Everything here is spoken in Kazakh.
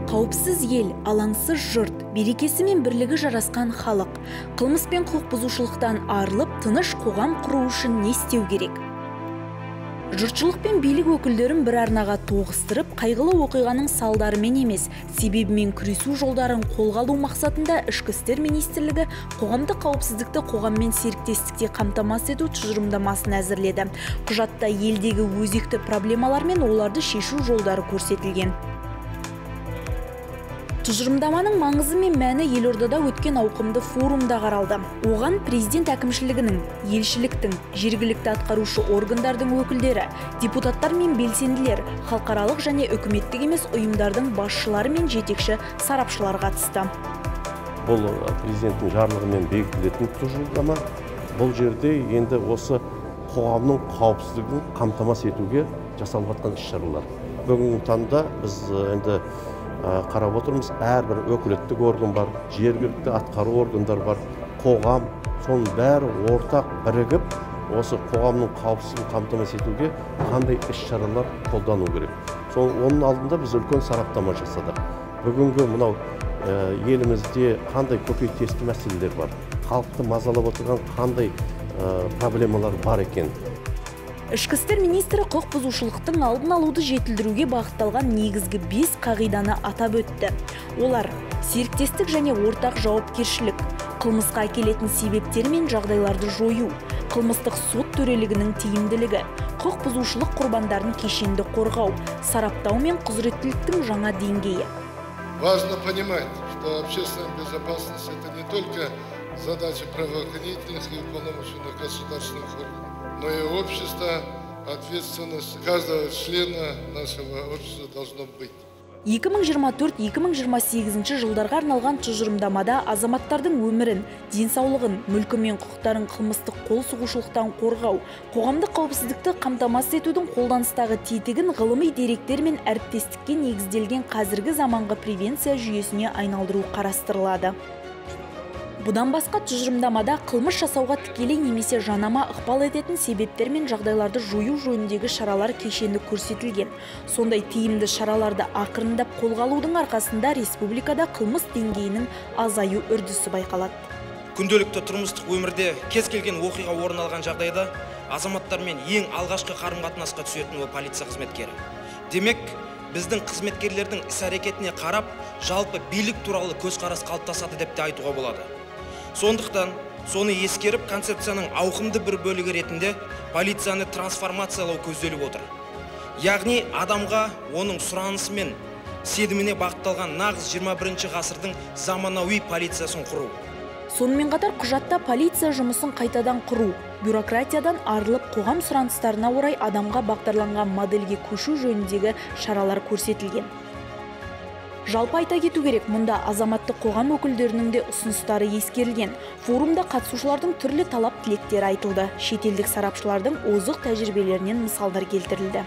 Қауіпсіз ел, алаңсыз жұрт, берекесі мен бірлігі жарасқан халық, қылмыс пен құқық бұзушылықтан арылып, тыныш қоғам құру үшін не істеу керек? Жұртшылық пен билік өкілдерін бір арнаға тоғыстырып, қайғылы оқиғаның салдарымен емес, себебімен күресу жолдарын қолға алу мақсатында Ішкі істер министрлігі қоғамдық қауіпсіздікті қоғаммен серіктестікте қамтамасыз ету тұжырымдамасын әзірледі. Құжатта елдегі өзекті проблемалар мен оларды шешу жолдары көрсетілген. Тұжырымдаманың маңызы мен мәні елордада өткен ауқымды форумда қаралды. Оған президент әкімшілігінің, елшіліктің, жергілікті атқарушы органдардың өкілдері, депутаттар мен белсенділер, халықаралық және үкіметтік емес ұйымдардың басшылары мен жетекші сарапшылар қатысты. Бұл президенттің жарлығымен бекітілетін тұжырымдама. Бұл жерде енді осы қоғамның қауіпсіздігін қамтамасыз етуге жасалып жатқан іс-шаралар. Бүгінгі таңда біз енді қарап отырмыз, әрбір өкілеттік орган бар, жергілікті атқару органдар бар, қоғам, соның бәрі ортақ бірігіп, осы қоғамның қауіпсіздігін қамтамасыз етуге қандай іс-шаралар қолдану керек. Оның алдында біз үлкен сараптама жасадық. Бүгінгі мынау елімізде қандай көкейтесті мәселелер бар, халықты мазалап отырған қандай проблемалар бар екен. Ішкі істер министрі құқық бұзушылықтың алдын алуды жетілдіруге бағытталған негізгі 5 қағиданы атап өтті. Олар серіктестік және ортақ жауапкершілік, қылмысқа әкелетін себептер мен жағдайларды жою, қылмыстық сот төрелігінің тиімділігі, құқық бұзушылық құрбандарын кешенді қорғау, сараптау мен құзыреттіліктің жаңа деңгейі. Важно понимать, что общественная безопасность – это не только задача правоохранительных и уполномоченных государственных органов, но и общество, ответственность каждого члена нашего общества должно быть. 2024-2028 жылдарға арналған тұжырымдамада азаматтардың өмірін, денсаулығын, мүлкі мен құқықтарын қылмыстық қол сұғушылықтан қорғау, қоғамдық қауіпсіздікті қамтамасыз етудің қолданыстағы тетігін ғылыми деректер мен әріптестікке негізделген қазіргі заманғы превенция жүйесіне айналдыру қарастырылады. Бұдан басқа тұжырымдамада қылмыс жасауға тікелей немесе жанама ықпал ететін себептер мен жағдайларды жою жөніндегі шаралар кешенді көрсетілген. Сондай тиімді шараларды ақырындап қолға алудың арқасында республикада қылмыс деңгейінің азаю үрдісі байқалады. Күнделікті тұрмыстық өмірде кез келген оқиға орын алған жағдайда азаматтармен ең алғашқы қарым-қатынасқа түсетін полиция қызметкері. Демек, біздің қызметкерлердің іс-әрекетіне қарап, жалпы билік туралы көзқарас қалыптасады деп те айтуға болады. Сондықтан, соны ескеріп, концепцияның ауқымды бір бөлігі ретінде полицияны трансформациялау көзделіп отыр. Яғни адамға, оның сұранысы мен сеніміне бағытталған нағыз 21 ғасырдың заманауи полициясын құру. Сонымен қатар құжатта полиция жұмысын қайтадан құру, бюрократиядан арылып қоғам сұраныстарына орай адамға бағдарланған модельге көшу жөніндегі шаралар көрсетілген. Жалпы айта кету керек, мұнда азаматтық қоғам өкілдерінің де ұсыныстары ескерілген. Форумда қатысушылардың түрлі талап тілектері айтылды. Шетелдік сарапшылардың озық тәжірибелерінен мысалдар келтірілді.